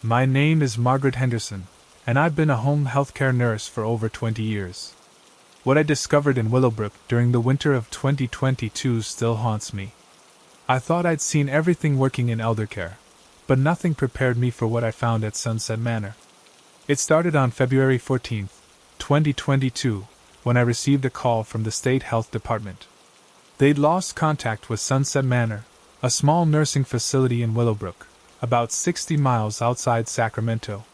My name is Margaret Henderson, and I've been a home healthcare nurse for over 20 years. What I discovered in Willowbrook during the winter of 2022 still haunts me. I thought I'd seen everything working in elder care, but nothing prepared me for what I found at Sunset Manor. It started on February 14, 2022, when I received a call from the State Health Department. They'd lost contact with Sunset Manor, a small nursing facility in Willowbrook, about 60 miles outside Sacramento.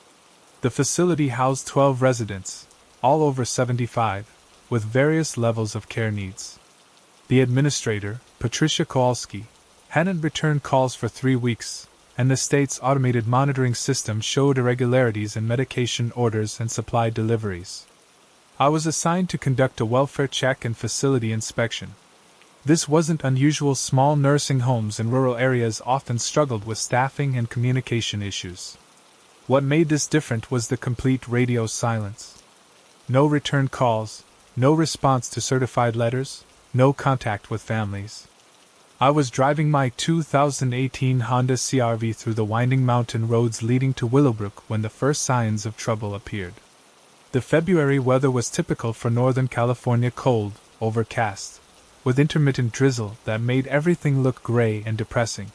The facility housed 12 residents, all over 75, with various levels of care needs. The administrator, Patricia Kowalski, hadn't returned calls for 3 weeks, and the state's automated monitoring system showed irregularities in medication orders and supply deliveries. I was assigned to conduct a welfare check and facility inspection. This wasn't unusual. Small nursing homes in rural areas often struggled with staffing and communication issues. What made this different was the complete radio silence. No return calls, no response to certified letters, no contact with families. I was driving my 2018 Honda CR-V through the winding mountain roads leading to Willowbrook when the first signs of trouble appeared. The February weather was typical for Northern California: cold, overcast, with intermittent drizzle that made everything look gray and depressing.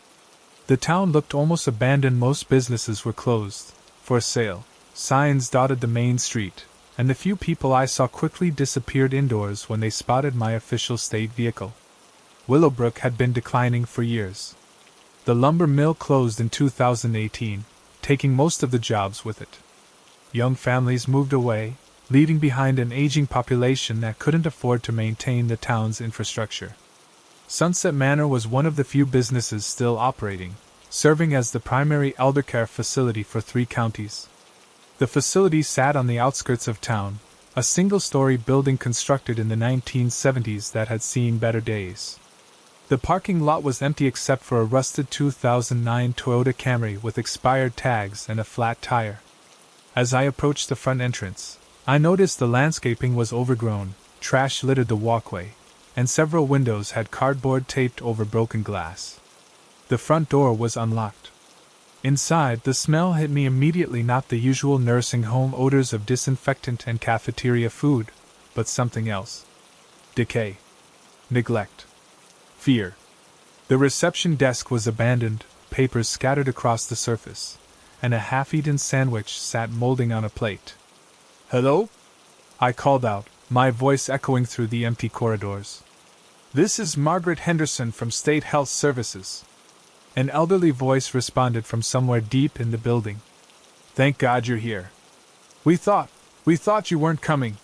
The town looked almost abandoned. Most businesses were closed, for sale, signs dotted the main street, and the few people I saw quickly disappeared indoors when they spotted my official state vehicle. Willowbrook had been declining for years. The lumber mill closed in 2018, taking most of the jobs with it. Young families moved away, leaving behind an aging population that couldn't afford to maintain the town's infrastructure. Sunset Manor was one of the few businesses still operating, serving as the primary eldercare facility for 3 counties. The facility sat on the outskirts of town, a single-story building constructed in the 1970s that had seen better days. The parking lot was empty except for a rusted 2009 Toyota Camry with expired tags and a flat tire. As I approached the front entrance, I noticed the landscaping was overgrown, trash littered the walkway, and several windows had cardboard taped over broken glass. The front door was unlocked. Inside, the smell hit me immediately. Not the usual nursing home odors of disinfectant and cafeteria food, but something else. Decay. Neglect. Fear. The reception desk was abandoned, papers scattered across the surface, and a half-eaten sandwich sat molding on a plate. "Hello?" I called out, my voice echoing through the empty corridors. "This is Margaret Henderson from State Health Services." An elderly voice responded from somewhere deep in the building. "Thank God you're here. We thought you weren't coming."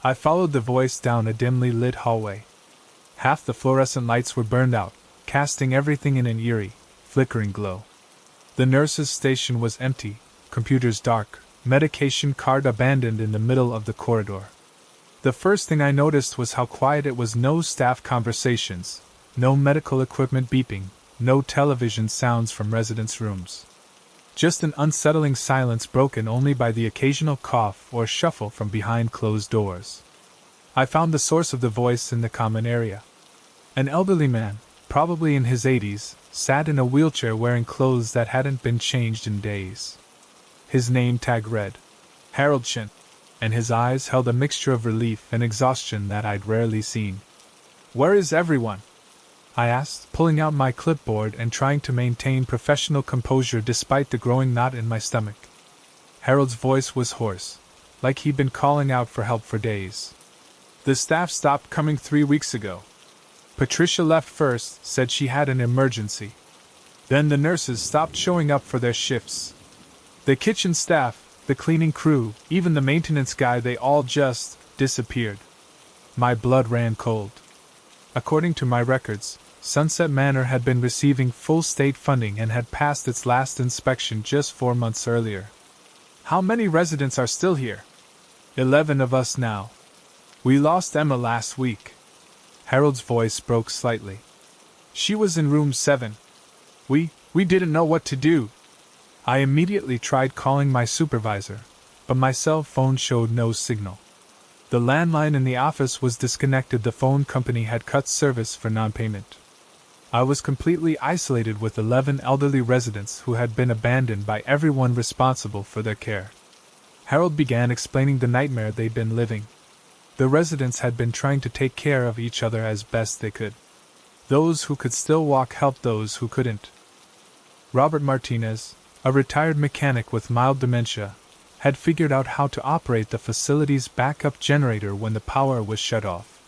I followed the voice down a dimly lit hallway. Half the fluorescent lights were burned out, casting everything in an eerie, flickering glow. The nurse's station was empty, computers dark, medication cart abandoned in the middle of the corridor. The first thing I noticed was how quiet it was. No staff conversations, no medical equipment beeping, no television sounds from residents' rooms. Just an unsettling silence broken only by the occasional cough or shuffle from behind closed doors. I found the source of the voice in the common area. An elderly man, probably in his 80s, sat in a wheelchair wearing clothes that hadn't been changed in days. His name tag read, Harold Shin, and his eyes held a mixture of relief and exhaustion that I'd rarely seen. "Where is everyone?" I asked, pulling out my clipboard and trying to maintain professional composure despite the growing knot in my stomach. Harold's voice was hoarse, like he'd been calling out for help for days. "The staff stopped coming 3 weeks ago. Patricia left first, said she had an emergency. Then the nurses stopped showing up for their shifts. The kitchen staff, the cleaning crew, even the maintenance guy, they all just disappeared." My blood ran cold. According to my records, Sunset Manor had been receiving full state funding and had passed its last inspection just 4 months earlier. "How many residents are still here?" 11 of us now. We lost Emma last week." Harold's voice broke slightly. "She was in room 7. We didn't know what to do." I immediately tried calling my supervisor, but my cell phone showed no signal. The landline in the office was disconnected. The phone company had cut service for non-payment. I was completely isolated with 11 elderly residents who had been abandoned by everyone responsible for their care. Harold began explaining the nightmare they'd been living. The residents had been trying to take care of each other as best they could. Those who could still walk helped those who couldn't. Robert Martinez, a retired mechanic with mild dementia, had figured out how to operate the facility's backup generator when the power was shut off.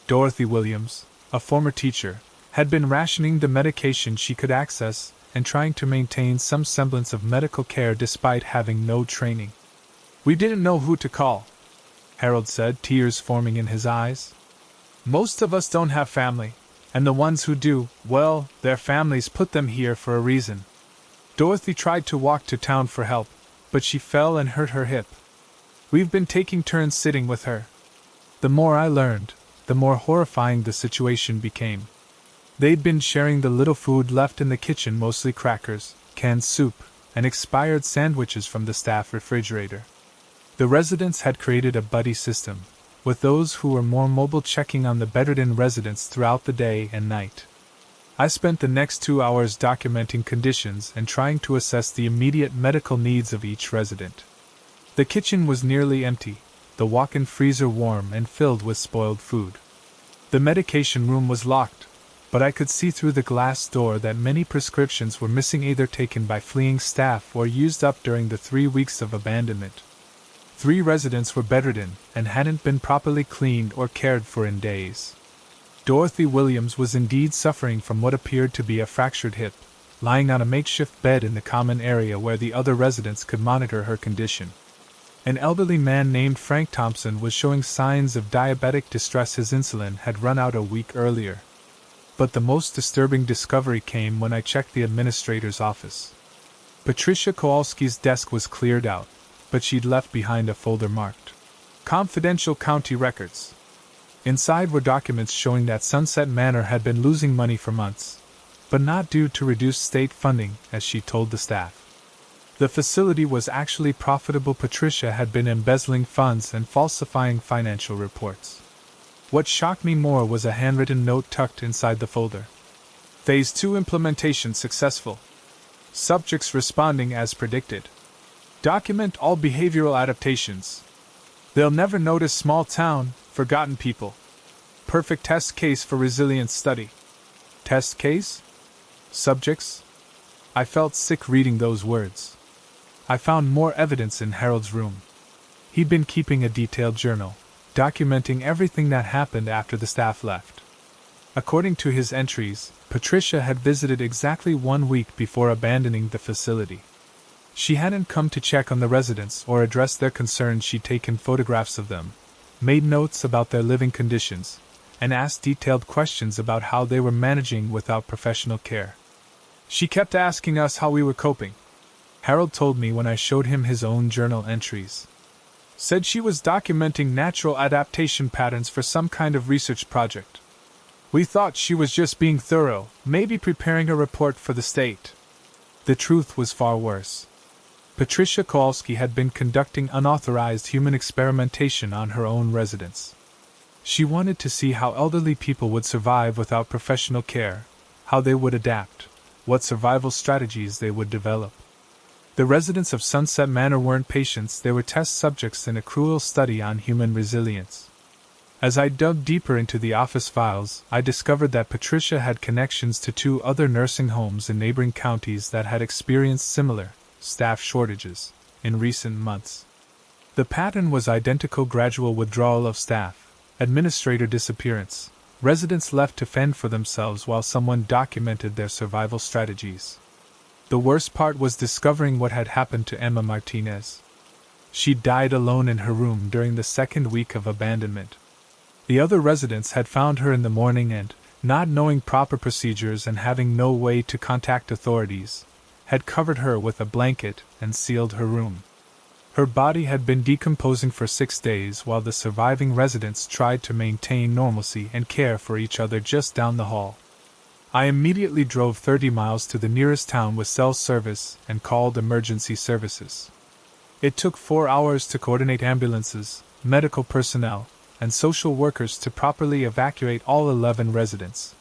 Dorothy Williams, a former teacher, had been rationing the medication she could access and trying to maintain some semblance of medical care despite having no training. "We didn't know who to call," Harold said, tears forming in his eyes. "Most of us don't have family, and the ones who do, well, their families put them here for a reason." Dorothy tried to walk to town for help, but she fell and hurt her hip. "We've been taking turns sitting with her." The more I learned, the more horrifying the situation became. They'd been sharing the little food left in the kitchen, mostly crackers, canned soup, and expired sandwiches from the staff refrigerator. The residents had created a buddy system, with those who were more mobile checking on the bedridden residents throughout the day and night. I spent the next 2 hours documenting conditions and trying to assess the immediate medical needs of each resident. The kitchen was nearly empty, the walk-in freezer warm and filled with spoiled food. The medication room was locked, but I could see through the glass door that many prescriptions were missing, either taken by fleeing staff or used up during the 3 weeks of abandonment. 3 residents were bedridden and hadn't been properly cleaned or cared for in days. Dorothy Williams was indeed suffering from what appeared to be a fractured hip, lying on a makeshift bed in the common area where the other residents could monitor her condition. An elderly man named Frank Thompson was showing signs of diabetic distress. His insulin had run out a week earlier. But the most disturbing discovery came when I checked the administrator's office. Patricia Kowalski's desk was cleared out, but she'd left behind a folder marked "Confidential County Records." Inside were documents showing that Sunset Manor had been losing money for months, but not due to reduced state funding, as she told the staff. The facility was actually profitable. Patricia had been embezzling funds and falsifying financial reports. What shocked me more was a handwritten note tucked inside the folder. "Phase 2 implementation successful. Subjects responding as predicted. Document all behavioral adaptations. They'll never notice small town, forgotten people. Perfect test case for resilience study." Test case? Subjects? I felt sick reading those words. I found more evidence in Harold's room. He'd been keeping a detailed journal, documenting everything that happened after the staff left. According to his entries, Patricia had visited exactly 1 week before abandoning the facility. She hadn't come to check on the residents or address their concerns. She'd taken photographs of them, made notes about their living conditions, and asked detailed questions about how they were managing without professional care. She kept asking us how we were coping, Harold told me when I showed him his own journal entries. Said she was documenting natural adaptation patterns for some kind of research project. We thought she was just being thorough, maybe preparing a report for the state. The truth was far worse. Patricia Kowalski had been conducting unauthorized human experimentation on her own residents. She wanted to see how elderly people would survive without professional care, how they would adapt, what survival strategies they would develop. The residents of Sunset Manor weren't patients, they were test subjects in a cruel study on human resilience. As I dug deeper into the office files, I discovered that Patricia had connections to 2 other nursing homes in neighboring counties that had experienced similar staff shortages in recent months. The pattern was identical: gradual withdrawal of staff, administrator disappearance, residents left to fend for themselves while someone documented their survival strategies. The worst part was discovering what had happened to Emma Martinez. She died alone in her room during the 2nd week of abandonment. The other residents had found her in the morning and, not knowing proper procedures and having no way to contact authorities, had covered her with a blanket and sealed her room. Her body had been decomposing for 6 days while the surviving residents tried to maintain normalcy and care for each other just down the hall. I immediately drove 30 miles to the nearest town with cell service and called emergency services. It took 4 hours to coordinate ambulances, medical personnel, and social workers to properly evacuate all 11 residents.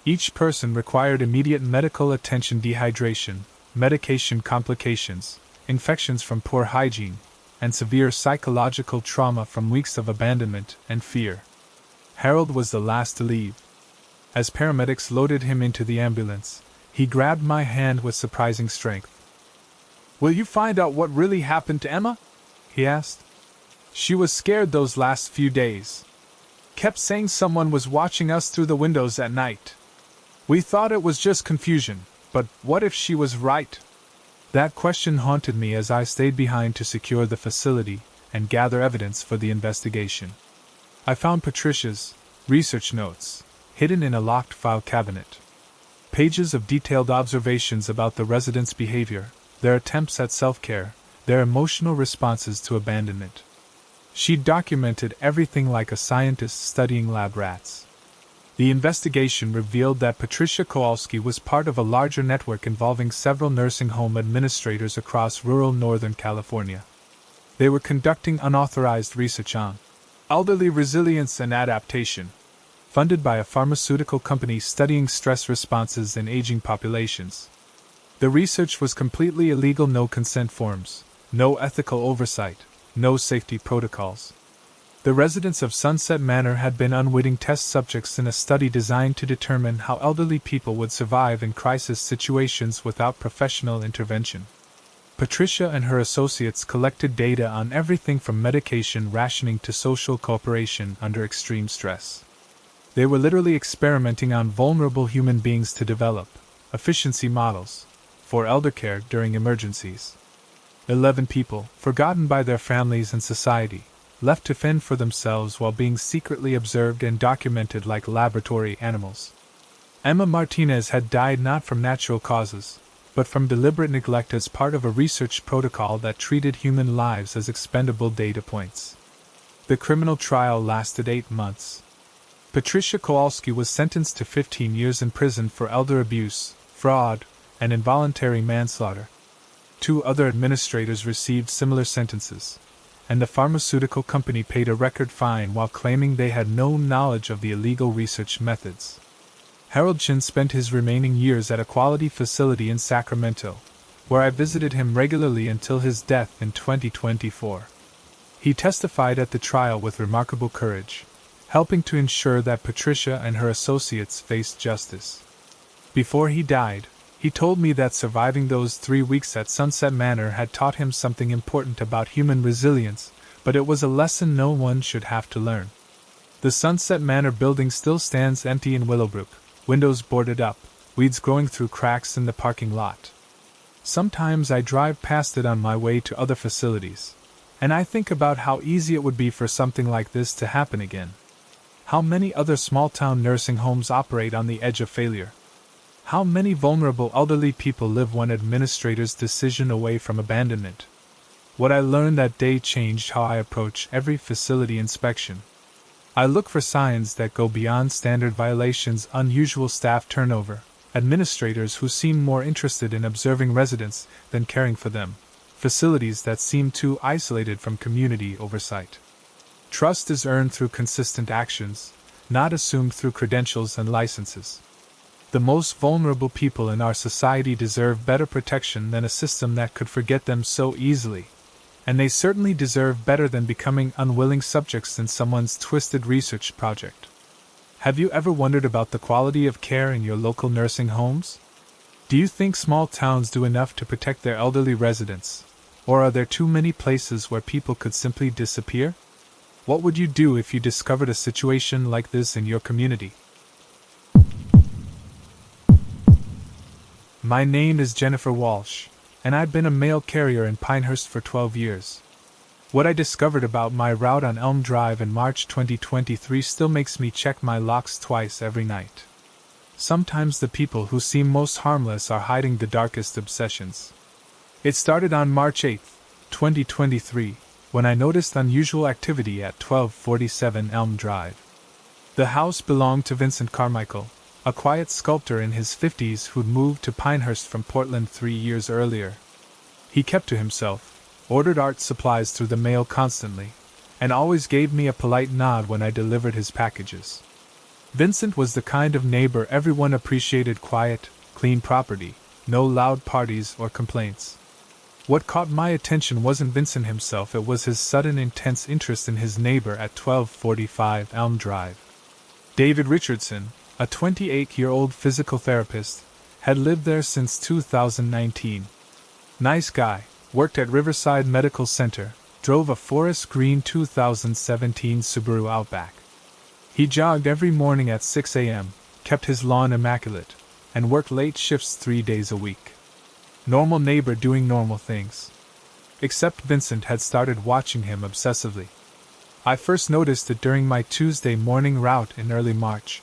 Each person required immediate medical attention: dehydration, medication complications, infections from poor hygiene, and severe psychological trauma from weeks of abandonment and fear. Harold was the last to leave. As paramedics loaded him into the ambulance, he grabbed my hand with surprising strength. "Will you find out what really happened to Emma?" he asked. "She was scared those last few days. Kept saying someone was watching us through the windows at night. We thought it was just confusion, but what if she was right?" That question haunted me as I stayed behind to secure the facility and gather evidence for the investigation. I found Patricia's research notes hidden in a locked file cabinet. Pages of detailed observations about the residents' behavior, their attempts at self-care, their emotional responses to abandonment. She documented everything like a scientist studying lab rats. The investigation revealed that Patricia Kowalski was part of a larger network involving several nursing home administrators across rural Northern California. They were conducting unauthorized research on elderly resilience and adaptation, funded by a pharmaceutical company studying stress responses in aging populations. The research was completely illegal: no consent forms, no ethical oversight, no safety protocols. The residents of Sunset Manor had been unwitting test subjects in a study designed to determine how elderly people would survive in crisis situations without professional intervention. Patricia and her associates collected data on everything from medication rationing to social cooperation under extreme stress. They were literally experimenting on vulnerable human beings to develop efficiency models for elder care during emergencies. 11 people, forgotten by their families and society, left to fend for themselves while being secretly observed and documented like laboratory animals. Emma Martinez had died not from natural causes, but from deliberate neglect as part of a research protocol that treated human lives as expendable data points. The criminal trial lasted 8 months. Patricia Kowalski was sentenced to 15 years in prison for elder abuse, fraud, and involuntary manslaughter. 2 other administrators received similar sentences, and the pharmaceutical company paid a record fine while claiming they had no knowledge of the illegal research methods. Harold Chin spent his remaining years at a quality facility in Sacramento, where I visited him regularly until his death in 2024. He testified at the trial with remarkable courage, helping to ensure that Patricia and her associates faced justice. Before he died, he told me that surviving those 3 weeks at Sunset Manor had taught him something important about human resilience, but it was a lesson no one should have to learn. The Sunset Manor building still stands empty in Willowbrook, windows boarded up, weeds growing through cracks in the parking lot. Sometimes I drive past it on my way to other facilities, and I think about how easy it would be for something like this to happen again. How many other small-town nursing homes operate on the edge of failure? How many vulnerable elderly people live one administrator's decision away from abandonment? What I learned that day changed how I approach every facility inspection. I look for signs that go beyond standard violations: unusual staff turnover, administrators who seem more interested in observing residents than caring for them, facilities that seem too isolated from community oversight. Trust is earned through consistent actions, not assumed through credentials and licenses. The most vulnerable people in our society deserve better protection than a system that could forget them so easily, and they certainly deserve better than becoming unwilling subjects in someone's twisted research project. Have you ever wondered about the quality of care in your local nursing homes? Do you think small towns do enough to protect their elderly residents, or are there too many places where people could simply disappear? What would you do if you discovered a situation like this in your community? My name is Jennifer Walsh, and I've been a mail carrier in Pinehurst for 12 years. What I discovered about my route on Elm Drive in March 2023 still makes me check my locks twice every night. Sometimes the people who seem most harmless are hiding the darkest obsessions. It started on March 8, 2023, when I noticed unusual activity at 1247 Elm Drive. The house belonged to Vincent Carmichael, a quiet sculptor in his 50s who'd moved to Pinehurst from Portland 3 years earlier. He kept to himself, ordered art supplies through the mail constantly, and always gave me a polite nod when I delivered his packages. Vincent was the kind of neighbor everyone appreciated: quiet, clean property, no loud parties or complaints. What caught my attention wasn't Vincent himself, it was his sudden intense interest in his neighbor at 1245 Elm Drive. David Richardson, a 28-year-old physical therapist, had lived there since 2019. Nice guy, worked at Riverside Medical Center, drove a forest green 2017 Subaru Outback. He jogged every morning at 6 a.m., kept his lawn immaculate, and worked late shifts 3 days a week. Normal neighbor doing normal things. Except Vincent had started watching him obsessively. I first noticed it during my Tuesday morning route in early March.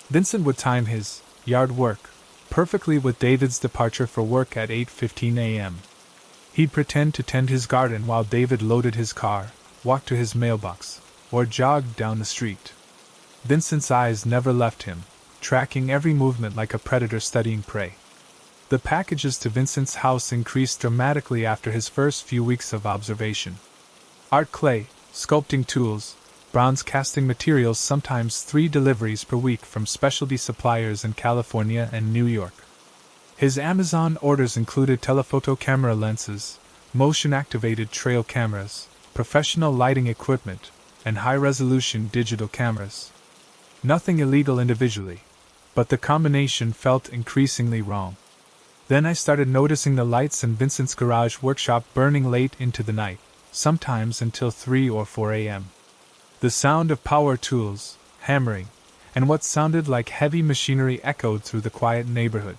Vincent would time his yard work perfectly with David's departure for work at 8:15 a.m. He'd pretend to tend his garden while David loaded his car, walked to his mailbox, or jogged down the street. Vincent's eyes never left him, tracking every movement like a predator studying prey. The packages to Vincent's house increased dramatically after his first few weeks of observation. Art clay, sculpting tools, bronze casting materials, sometimes 3 deliveries per week from specialty suppliers in California and New York. His Amazon orders included telephoto camera lenses, motion-activated trail cameras, professional lighting equipment, and high-resolution digital cameras. Nothing illegal individually, but the combination felt increasingly wrong. Then I started noticing the lights in Vincent's garage workshop burning late into the night, sometimes until 3 or 4 a.m. The sound of power tools, hammering, and what sounded like heavy machinery echoed through the quiet neighborhood.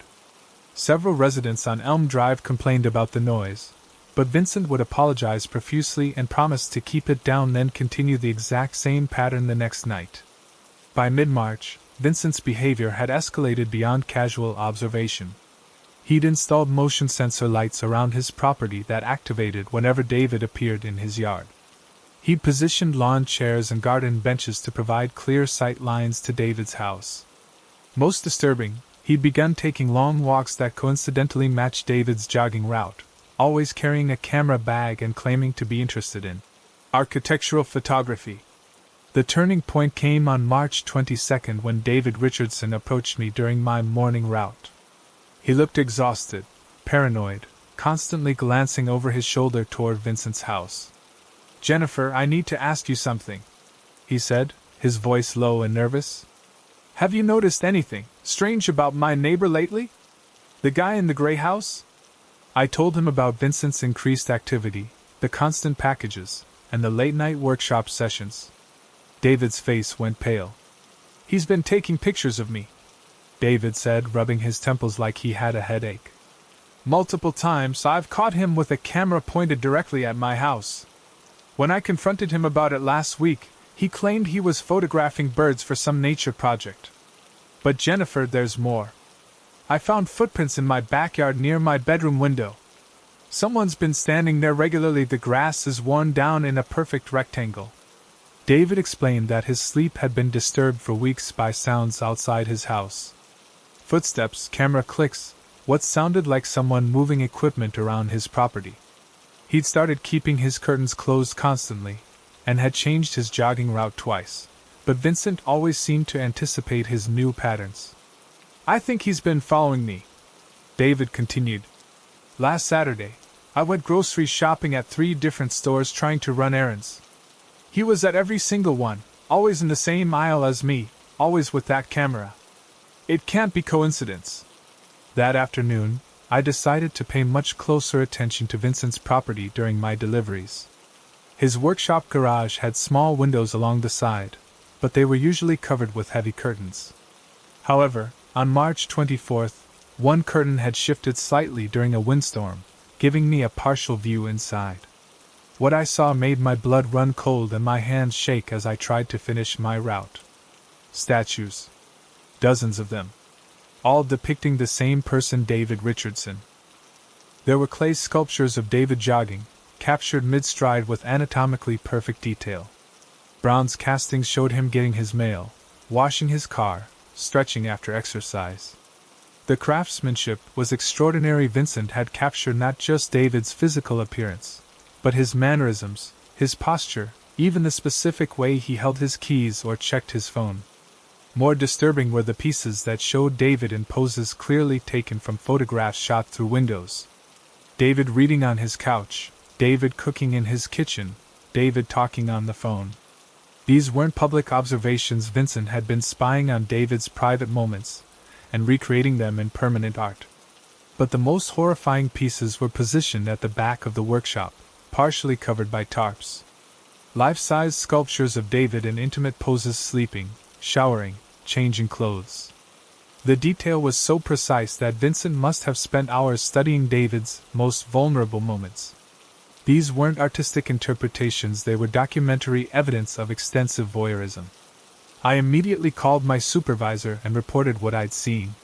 Several residents on Elm Drive complained about the noise, but Vincent would apologize profusely and promise to keep it down, then continue the exact same pattern the next night. By mid-March, Vincent's behavior had escalated beyond casual observation. He'd installed motion sensor lights around his property that activated whenever David appeared in his yard. He'd positioned lawn chairs and garden benches to provide clear sight lines to David's house. Most disturbing, he'd begun taking long walks that coincidentally matched David's jogging route, always carrying a camera bag and claiming to be interested in architectural photography. The turning point came on March 22 when David Richardson approached me during my morning route. He looked exhausted, paranoid, constantly glancing over his shoulder toward Vincent's house. "Jennifer, I need to ask you something," he said, his voice low and nervous. "Have you noticed anything strange about my neighbor lately? The guy in the gray house?" I told him about Vincent's increased activity, the constant packages, and the late-night workshop sessions. David's face went pale. "He's been taking pictures of me," David said, rubbing his temples like he had a headache. "Multiple times I've caught him with a camera pointed directly at my house. When I confronted him about it last week, he claimed he was photographing birds for some nature project. But Jennifer, there's more. I found footprints in my backyard near my bedroom window. Someone's been standing there regularly. The grass is worn down in a perfect rectangle." David explained that his sleep had been disturbed for weeks by sounds outside his house. Footsteps, camera clicks, what sounded like someone moving equipment around his property. He'd started keeping his curtains closed constantly, and had changed his jogging route twice, but Vincent always seemed to anticipate his new patterns. "I think he's been following me," David continued. "Last Saturday, I went grocery shopping at 3 different stores trying to run errands. He was at every single one, always in the same aisle as me, always with that camera. It can't be coincidence." That afternoon, I decided to pay much closer attention to Vincent's property during my deliveries. His workshop garage had small windows along the side, but they were usually covered with heavy curtains. However, on March 24th, one curtain had shifted slightly during a windstorm, giving me a partial view inside. What I saw made my blood run cold and my hands shake as I tried to finish my route. Statues. Dozens of them. All depicting the same person, David Richardson. There were clay sculptures of David jogging, captured mid-stride with anatomically perfect detail. Bronze castings showed him getting his mail, washing his car, stretching after exercise. The craftsmanship was extraordinary. Vincent had captured not just David's physical appearance, but his mannerisms, his posture, even the specific way he held his keys or checked his phone. More disturbing were the pieces that showed David in poses clearly taken from photographs shot through windows. David reading on his couch, David cooking in his kitchen, David talking on the phone. These weren't public observations. Vincent had been spying on David's private moments and recreating them in permanent art. But the most horrifying pieces were positioned at the back of the workshop, partially covered by tarps. Life-size sculptures of David in intimate poses, sleeping, showering, changing clothes. The detail was so precise that Vincent must have spent hours studying David's most vulnerable moments. These weren't artistic interpretations, they were documentary evidence of extensive voyeurism. I immediately called my supervisor and reported what I'd seen.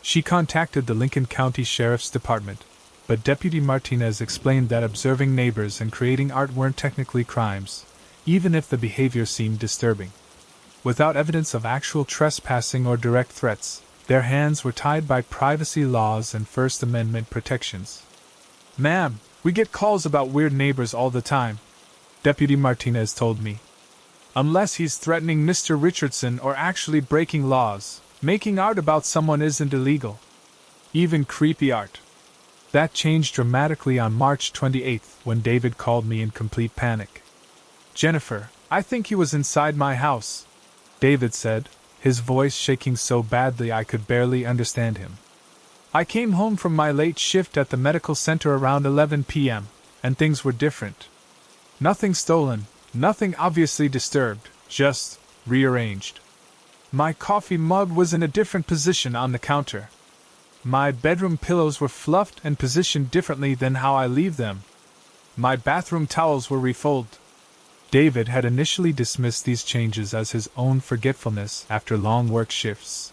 She contacted the Lincoln County Sheriff's Department, but Deputy Martinez explained that observing neighbors and creating art weren't technically crimes, even if the behavior seemed disturbing. Without evidence of actual trespassing or direct threats, their hands were tied by privacy laws and First Amendment protections. "Ma'am, we get calls about weird neighbors all the time," Deputy Martinez told me. "Unless he's threatening Mr. Richardson or actually breaking laws, making art about someone isn't illegal. Even creepy art." That changed dramatically on March 28th when David called me in complete panic. "Jennifer, I think he was inside my house," David said, his voice shaking so badly I could barely understand him. "I came home from my late shift at the medical center around 11 p.m., and things were different. Nothing stolen, nothing obviously disturbed, just rearranged. My coffee mug was in a different position on the counter. My bedroom pillows were fluffed and positioned differently than how I leave them. My bathroom towels were refolded." David had initially dismissed these changes as his own forgetfulness after long work shifts.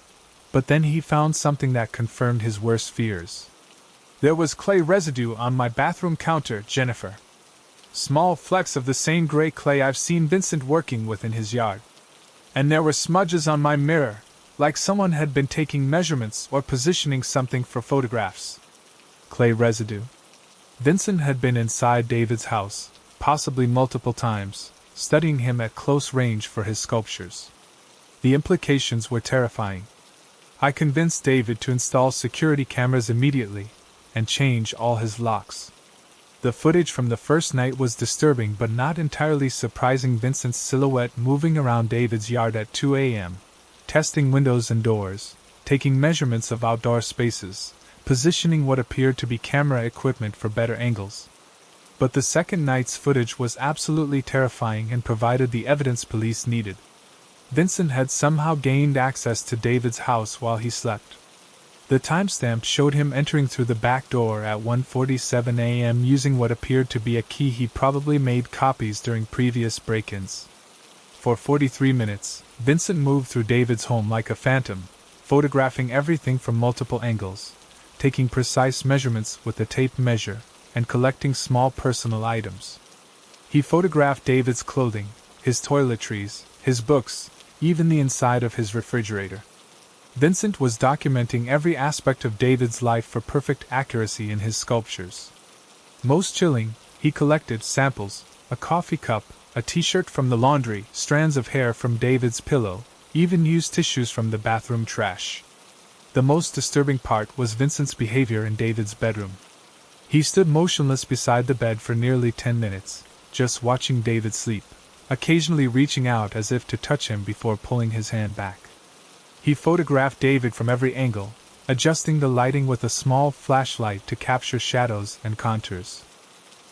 But then he found something that confirmed his worst fears. "There was clay residue on my bathroom counter, Jennifer. Small flecks of the same gray clay I've seen Vincent working with in his yard. And there were smudges on my mirror, like someone had been taking measurements or positioning something for photographs." Clay residue. Vincent had been inside David's house, possibly multiple times, studying him at close range for his sculptures. The implications were terrifying. I convinced David to install security cameras immediately and change all his locks. The footage from the first night was disturbing but not entirely surprising. Vincent's silhouette moving around David's yard at 2 a.m., testing windows and doors, taking measurements of outdoor spaces, positioning what appeared to be camera equipment for better angles. But the second night's footage was absolutely terrifying and provided the evidence police needed. Vincent had somehow gained access to David's house while he slept. The timestamp showed him entering through the back door at 1:47 a.m. using what appeared to be a key he probably made copies during previous break-ins. For 43 minutes, Vincent moved through David's home like a phantom, photographing everything from multiple angles, taking precise measurements with a tape measure, and collecting small personal items. He photographed David's clothing, his toiletries, his books, even the inside of his refrigerator. Vincent was documenting every aspect of David's life for perfect accuracy in his sculptures. Most chilling, he collected samples, a coffee cup, a t-shirt from the laundry, strands of hair from David's pillow, even used tissues from the bathroom trash. The most disturbing part was Vincent's behavior in David's bedroom. He stood motionless beside the bed for nearly 10 minutes, just watching David sleep, occasionally reaching out as if to touch him before pulling his hand back. He photographed David from every angle, adjusting the lighting with a small flashlight to capture shadows and contours.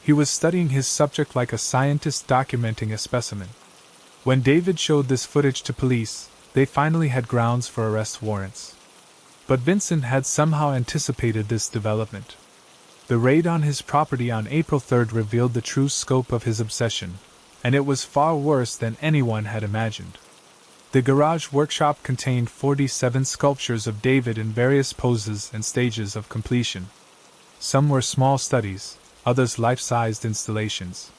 He was studying his subject like a scientist documenting a specimen. When David showed this footage to police, they finally had grounds for arrest warrants. But Vincent had somehow anticipated this development. The raid on his property on April 3rd revealed the true scope of his obsession, and it was far worse than anyone had imagined. The garage workshop contained 47 sculptures of David in various poses and stages of completion. Some were small studies, others life-sized installations.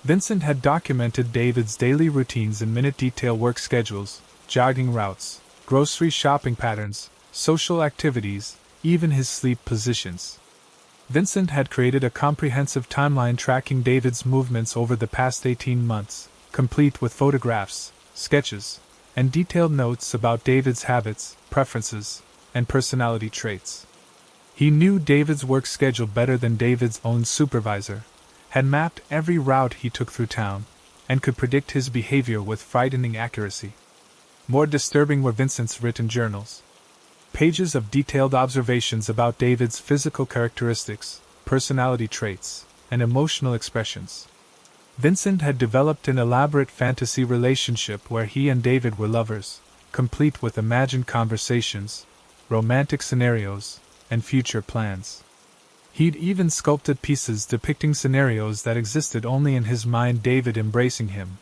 Vincent had documented David's daily routines in minute detail: work schedules, jogging routes, grocery shopping patterns, social activities, even his sleep positions. Vincent had created a comprehensive timeline tracking David's movements over the past 18 months, complete with photographs, sketches, and detailed notes about David's habits, preferences, and personality traits. He knew David's work schedule better than David's own supervisor, had mapped every route he took through town, and could predict his behavior with frightening accuracy. More disturbing were Vincent's written journals. Pages of detailed observations about David's physical characteristics, personality traits, and emotional expressions. Vincent had developed an elaborate fantasy relationship where he and David were lovers, complete with imagined conversations, romantic scenarios, and future plans. He'd even sculpted pieces depicting scenarios that existed only in his mind: David embracing him,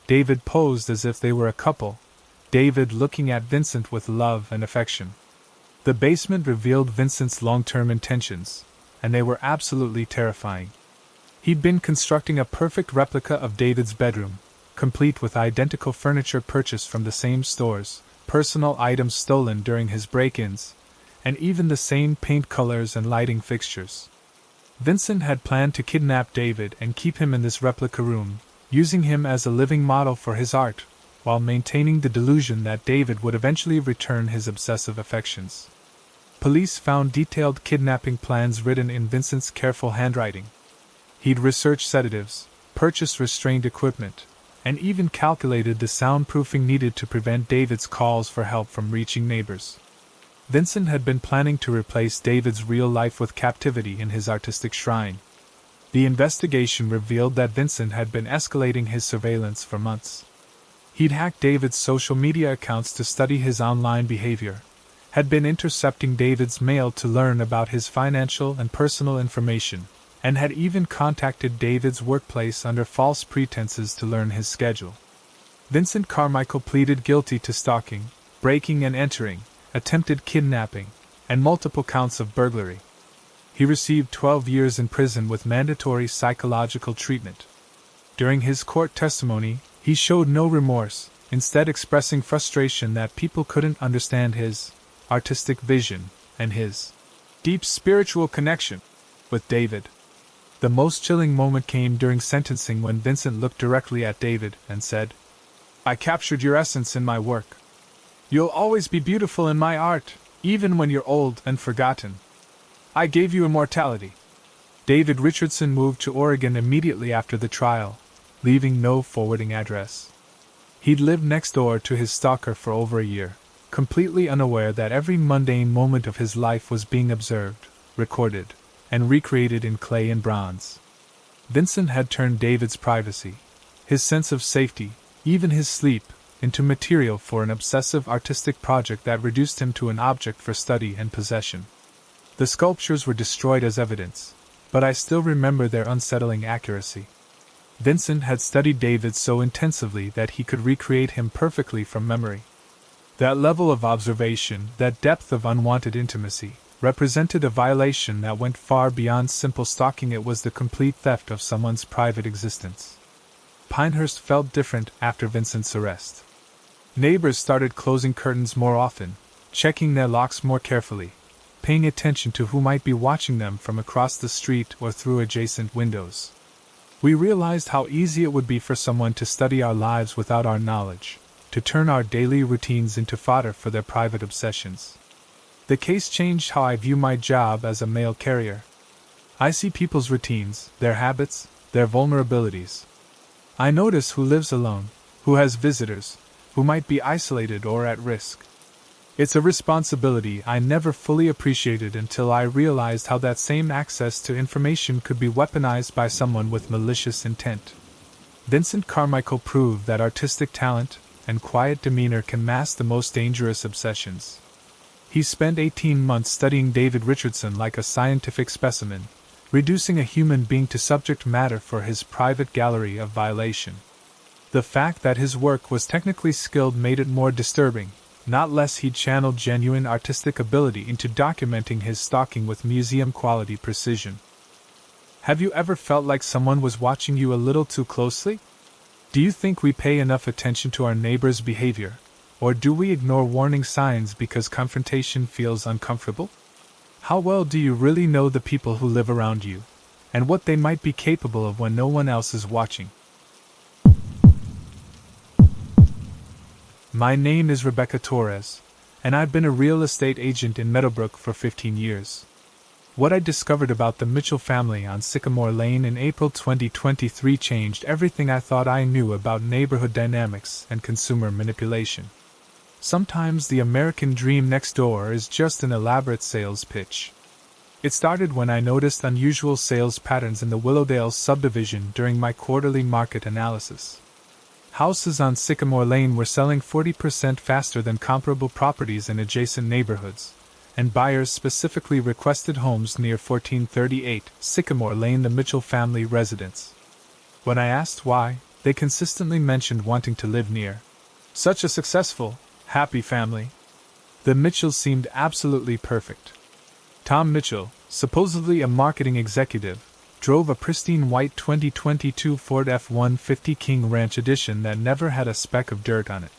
David posed as if they were a couple, David looking at Vincent with love and affection. The basement revealed Vincent's long-term intentions, and they were absolutely terrifying. He'd been constructing a perfect replica of David's bedroom, complete with identical furniture purchased from the same stores, personal items stolen during his break-ins, and even the same paint colors and lighting fixtures. Vincent had planned to kidnap David and keep him in this replica room, using him as a living model for his art, while maintaining the delusion that David would eventually return his obsessive affections. Police found detailed kidnapping plans written in Vincent's careful handwriting. He'd researched sedatives, purchased restraint equipment, and even calculated the soundproofing needed to prevent David's calls for help from reaching neighbors. Vincent had been planning to replace David's real life with captivity in his artistic shrine. The investigation revealed that Vincent had been escalating his surveillance for months. He'd hacked David's social media accounts to study his online behavior, had been intercepting David's mail to learn about his financial and personal information, and had even contacted David's workplace under false pretenses to learn his schedule. Vincent Carmichael pleaded guilty to stalking, breaking and entering, attempted kidnapping, and multiple counts of burglary. He received 12 years in prison with mandatory psychological treatment. During his court testimony, he showed no remorse, instead expressing frustration that people couldn't understand his artistic vision and his deep spiritual connection with David. The most chilling moment came during sentencing when Vincent looked directly at David and said, "I captured your essence in my work. You'll always be beautiful in my art, even when you're old and forgotten. I gave you immortality." David Richardson moved to Oregon immediately after the trial, leaving no forwarding address. He'd lived next door to his stalker for over a year, completely unaware that every mundane moment of his life was being observed, recorded, and recreated in clay and bronze. Vincent had turned David's privacy, his sense of safety, even his sleep, into material for an obsessive artistic project that reduced him to an object for study and possession. The sculptures were destroyed as evidence, but I still remember their unsettling accuracy. Vincent had studied David so intensively that he could recreate him perfectly from memory. That level of observation, that depth of unwanted intimacy, represented a violation that went far beyond simple stalking. It was the complete theft of someone's private existence. Pinehurst felt different after Vincent's arrest. Neighbors started closing curtains more often, checking their locks more carefully, paying attention to who might be watching them from across the street or through adjacent windows. We realized how easy it would be for someone to study our lives without our knowledge, to turn our daily routines into fodder for their private obsessions. The case changed how I view my job as a mail carrier. I see people's routines, their habits, their vulnerabilities. I notice who lives alone, who has visitors, who might be isolated or at risk. It's a responsibility I never fully appreciated until I realized how that same access to information could be weaponized by someone with malicious intent. Vincent Carmichael proved that artistic talent and quiet demeanor can mask the most dangerous obsessions. He spent 18 months studying David Richardson like a scientific specimen, reducing a human being to subject matter for his private gallery of violation. The fact that his work was technically skilled made it more disturbing, not less. He'd channeled genuine artistic ability into documenting his stalking with museum-quality precision. Have you ever felt like someone was watching you a little too closely? Do you think we pay enough attention to our neighbors' behavior? Or do we ignore warning signs because confrontation feels uncomfortable? How well do you really know the people who live around you, and what they might be capable of when no one else is watching? My name is Rebecca Torres, and I've been a real estate agent in Meadowbrook for 15 years. What I discovered about the Mitchell family on Sycamore Lane in April 2023 changed everything I thought I knew about neighborhood dynamics and consumer manipulation. Sometimes the American dream next door is just an elaborate sales pitch. It started when I noticed unusual sales patterns in the Willowdale subdivision during my quarterly market analysis. Houses on Sycamore Lane were selling 40% faster than comparable properties in adjacent neighborhoods, and buyers specifically requested homes near 1438 Sycamore Lane, the Mitchell family residence. When I asked why, they consistently mentioned wanting to live near such a successful, happy family. The Mitchells seemed absolutely perfect. Tom Mitchell, supposedly a marketing executive, drove a pristine white 2022 Ford F-150 King Ranch Edition that never had a speck of dirt on it.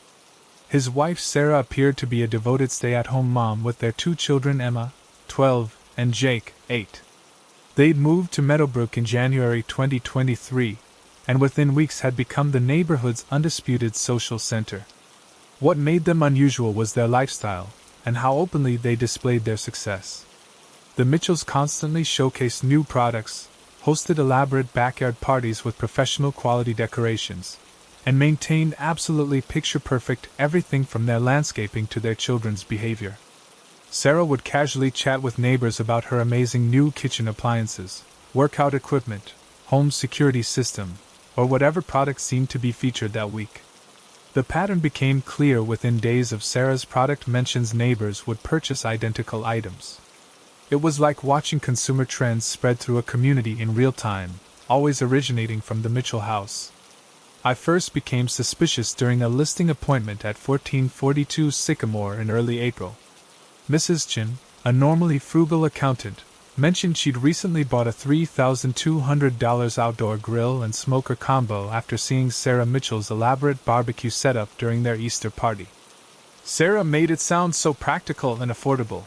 His wife Sarah appeared to be a devoted stay-at-home mom with their two children, Emma, 12, and Jake, 8. They'd moved to Meadowbrook in January 2023, and within weeks had become the neighborhood's undisputed social center. What made them unusual was their lifestyle, and how openly they displayed their success. The Mitchells constantly showcased new products, hosted elaborate backyard parties with professional quality decorations, and maintained absolutely picture-perfect everything from their landscaping to their children's behavior. Sarah would casually chat with neighbors about her amazing new kitchen appliances, workout equipment, home security system, or whatever product seemed to be featured that week. The pattern became clear within days of Sarah's product mentions. Neighbors would purchase identical items. It was like watching consumer trends spread through a community in real time, always originating from the Mitchell house. I first became suspicious during a listing appointment at 1442 Sycamore in early April. Mrs. Chin, a normally frugal accountant, mentioned she'd recently bought a $3,200 outdoor grill and smoker combo after seeing Sarah Mitchell's elaborate barbecue setup during their Easter party. Sarah made it sound so practical and affordable,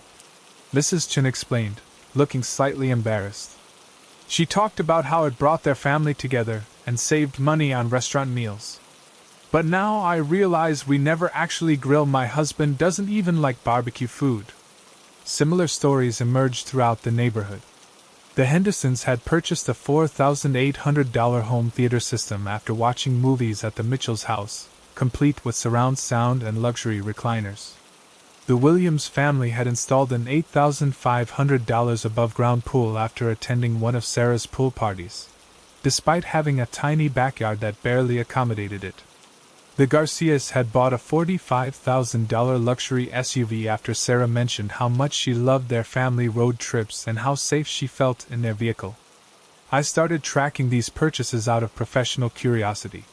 Mrs. Chin explained, looking slightly embarrassed. She talked about how it brought their family together and saved money on restaurant meals. But now I realize we never actually grill. My husband doesn't even like barbecue food. Similar stories emerged throughout the neighborhood. The Hendersons had purchased a $4,800 home theater system after watching movies at the Mitchell's house, complete with surround sound and luxury recliners. The Williams family had installed an $8,500 above-ground pool after attending one of Sarah's pool parties, despite having a tiny backyard that barely accommodated it. The Garcias had bought a $45,000 luxury SUV after Sarah mentioned how much she loved their family road trips and how safe she felt in their vehicle. I started tracking these purchases out of professional curiosity.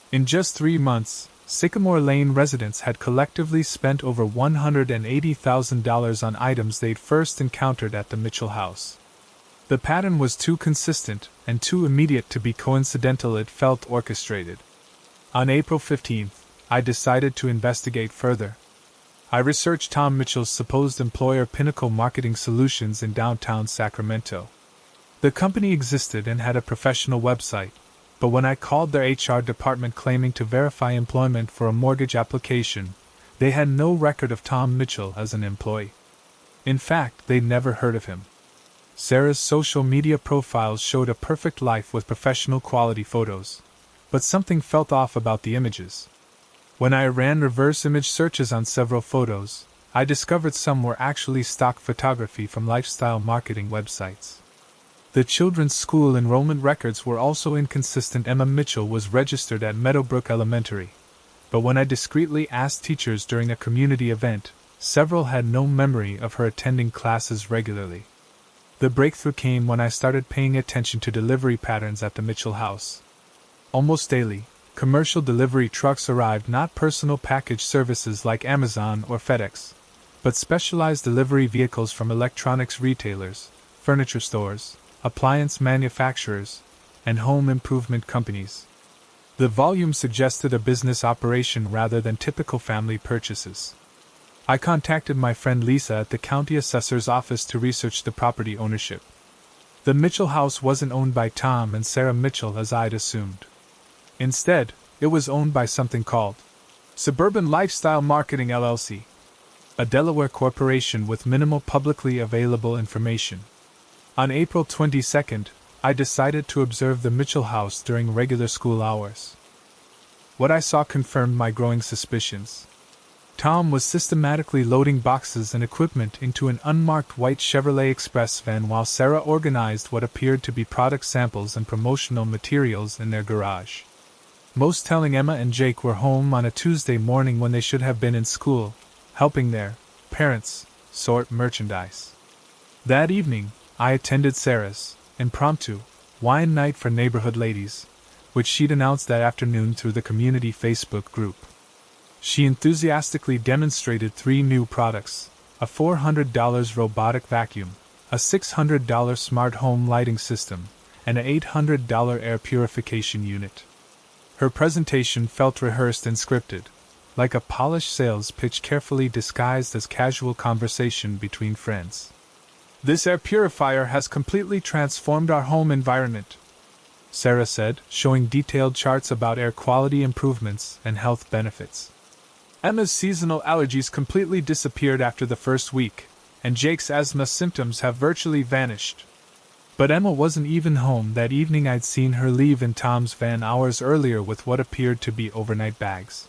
In just 3 months, Sycamore Lane residents had collectively spent over $180,000 on items they'd first encountered at the Mitchell house. The pattern was too consistent and too immediate to be coincidental. It felt orchestrated. On April 15th, I decided to investigate further. I researched Tom Mitchell's supposed employer, Pinnacle Marketing Solutions, in downtown Sacramento. The company existed and had a professional website, but when I called their HR department claiming to verify employment for a mortgage application, they had no record of Tom Mitchell as an employee. In fact, they'd never heard of him. Sarah's social media profiles showed a perfect life with professional quality photos, but something felt off about the images. When I ran reverse image searches on several photos, I discovered some were actually stock photography from lifestyle marketing websites. The children's school enrollment records were also inconsistent. Emma Mitchell was registered at Meadowbrook Elementary, but when I discreetly asked teachers during a community event, several had no memory of her attending classes regularly. The breakthrough came when I started paying attention to delivery patterns at the Mitchell house. Almost daily, commercial delivery trucks arrived, not personal package services like Amazon or FedEx, but specialized delivery vehicles from electronics retailers, furniture stores, appliance manufacturers, and home improvement companies. The volume suggested a business operation rather than typical family purchases. I contacted my friend Lisa at the county assessor's office to research the property ownership. The Mitchell house wasn't owned by Tom and Sarah Mitchell as I'd assumed. Instead, it was owned by something called Suburban Lifestyle Marketing LLC, a Delaware corporation with minimal publicly available information. On April 22nd, I decided to observe the Mitchell house during regular school hours. What I saw confirmed my growing suspicions. Tom was systematically loading boxes and equipment into an unmarked white Chevrolet Express van while Sarah organized what appeared to be product samples and promotional materials in their garage. Most telling Emma and Jake were home on a Tuesday morning when they should have been in school, helping their parents sort merchandise. That evening, I attended Sarah's impromptu wine night for neighborhood ladies, which she'd announced that afternoon through the community Facebook group. She enthusiastically demonstrated 3 new products: a $400 robotic vacuum, a $600 smart home lighting system, and an $800 air purification unit. Her presentation felt rehearsed and scripted, like a polished sales pitch carefully disguised as casual conversation between friends. "This air purifier has completely transformed our home environment," Sarah said, showing detailed charts about air quality improvements and health benefits. "Emma's seasonal allergies completely disappeared after the first week, and Jake's asthma symptoms have virtually vanished." But Emma wasn't even home that evening. I'd seen her leave in Tom's van hours earlier with what appeared to be overnight bags.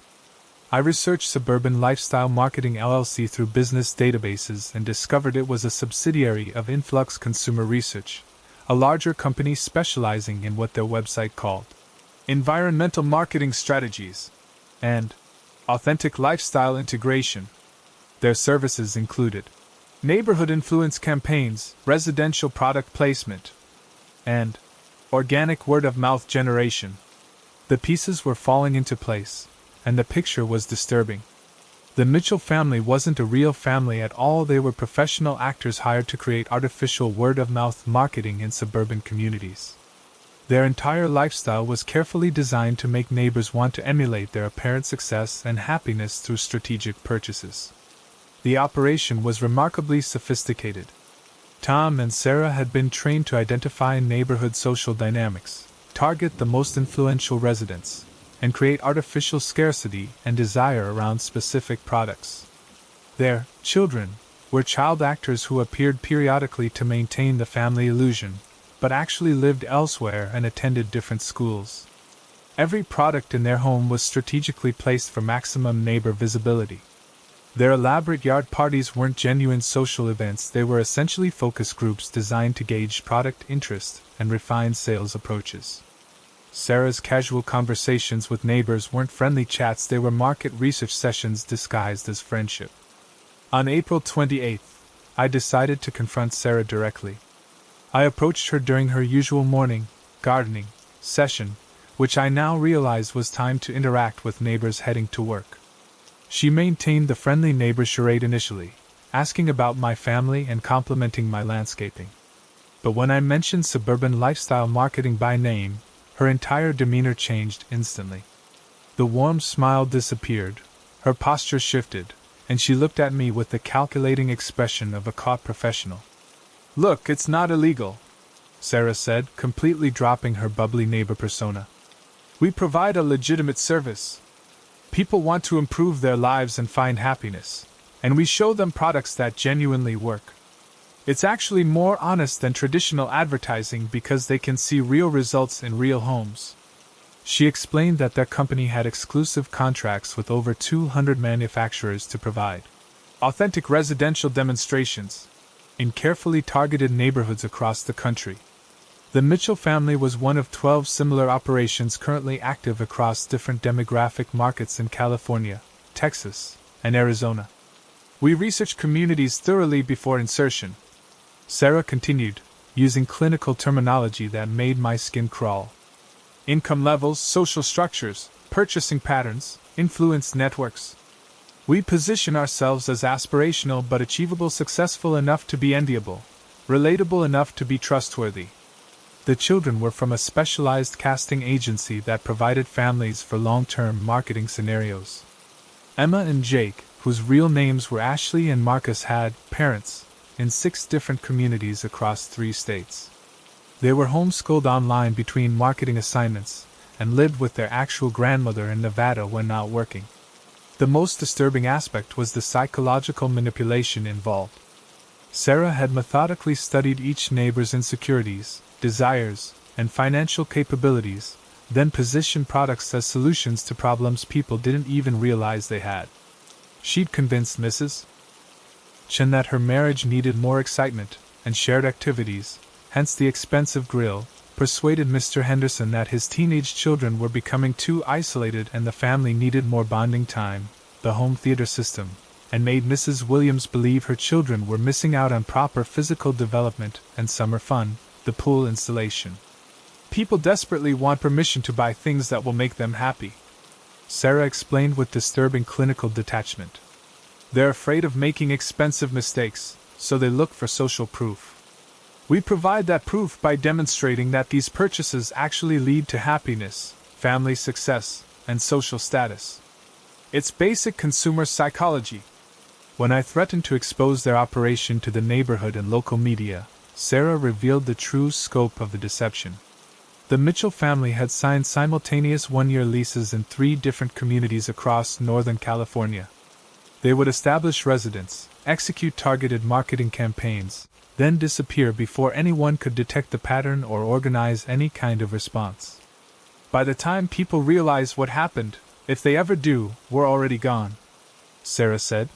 I researched Suburban Lifestyle Marketing LLC through business databases and discovered it was a subsidiary of Influx Consumer Research, a larger company specializing in what their website called environmental marketing strategies and authentic lifestyle integration. Their services included neighborhood influence campaigns, residential product placement, and organic word-of-mouth generation. The pieces were falling into place, and the picture was disturbing. The Mitchell family wasn't a real family at all. They were professional actors hired to create artificial word-of-mouth marketing in suburban communities. Their entire lifestyle was carefully designed to make neighbors want to emulate their apparent success and happiness through strategic purchases. The operation was remarkably sophisticated. Tom and Sarah had been trained to identify neighborhood social dynamics, target the most influential residents, and create artificial scarcity and desire around specific products. Their children were child actors who appeared periodically to maintain the family illusion, but actually lived elsewhere and attended different schools. Every product in their home was strategically placed for maximum neighbor visibility. Their elaborate yard parties weren't genuine social events. They were essentially focus groups designed to gauge product interest and refine sales approaches. Sarah's casual conversations with neighbors weren't friendly chats. They were market research sessions disguised as friendship. On April 28th, I decided to confront Sarah directly. I approached her during her usual morning gardening session, which I now realize was time to interact with neighbors heading to work. She maintained the friendly neighbor charade initially, asking about my family and complimenting my landscaping. But when I mentioned Suburban Lifestyle Marketing by name, her entire demeanor changed instantly. The warm smile disappeared, her posture shifted, and she looked at me with the calculating expression of a caught professional. "Look, it's not illegal," Sarah said, completely dropping her bubbly neighbor persona. "We provide a legitimate service. People want to improve their lives and find happiness, and we show them products that genuinely work. It's actually more honest than traditional advertising because they can see real results in real homes." She explained that their company had exclusive contracts with over 200 manufacturers to provide authentic residential demonstrations in carefully targeted neighborhoods across the country. The Mitchell family was one of 12 similar operations currently active across different demographic markets in California, Texas, and Arizona. "We research communities thoroughly before insertion," Sarah continued, using clinical terminology that made my skin crawl. "Income levels, social structures, purchasing patterns, influence networks. We position ourselves as aspirational but achievable, successful enough to be enviable, relatable enough to be trustworthy." The children were from a specialized casting agency that provided families for long-term marketing scenarios. Emma and Jake, whose real names were Ashley and Marcus, had parents in 6 different communities across 3 states. They were homeschooled online between marketing assignments and lived with their actual grandmother in Nevada when not working. The most disturbing aspect was the psychological manipulation involved. Sarah had methodically studied each neighbor's insecurities, desires, and financial capabilities, then positioned products as solutions to problems people didn't even realize they had. She'd convinced Mrs. Chen that her marriage needed more excitement and shared activities, hence the expensive grill, persuaded Mr. Henderson that his teenage children were becoming too isolated and the family needed more bonding time, the home theater system, and made Mrs. Williams believe her children were missing out on proper physical development and summer fun, the pool installation. People desperately want permission to buy things that will make them happy, Sarah explained with disturbing clinical detachment. They're afraid of making expensive mistakes, so they look for social proof. We provide that proof by demonstrating that these purchases actually lead to happiness, family success, and social status. It's basic consumer psychology. When I threatened to expose their operation to the neighborhood and local media, Sarah revealed the true scope of the deception. The Mitchell family had signed simultaneous one-year leases in 3 different communities across Northern California. They would establish residence, execute targeted marketing campaigns, then disappear before anyone could detect the pattern or organize any kind of response. By the time people realize what happened, if they ever do, we're already gone, Sarah said.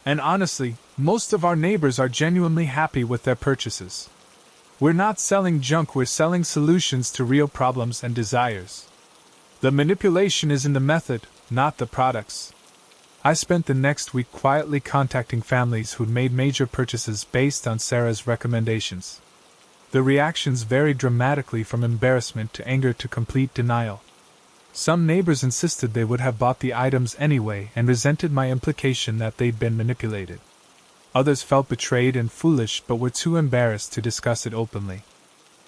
And honestly, most of our neighbors are genuinely happy with their purchases. We're not selling junk, we're selling solutions to real problems and desires. The manipulation is in the method, not the products. I spent the next week quietly contacting families who'd made major purchases based on Sarah's recommendations. The reactions varied dramatically from embarrassment to anger to complete denial. Some neighbors insisted they would have bought the items anyway and resented my implication that they'd been manipulated. Others felt betrayed and foolish but were too embarrassed to discuss it openly.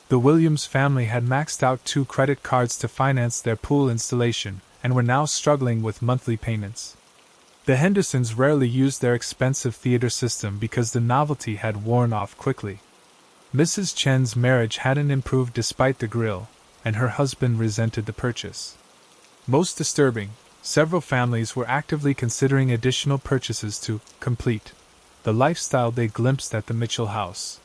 The Williams family had maxed out 2 credit cards to finance their pool installation and were now struggling with monthly payments. The Hendersons rarely used their expensive theater system because the novelty had worn off quickly. Mrs. Chen's marriage hadn't improved despite the grill, and her husband resented the purchase. Most disturbing, several families were actively considering additional purchases to complete the lifestyle they glimpsed at the Mitchell house.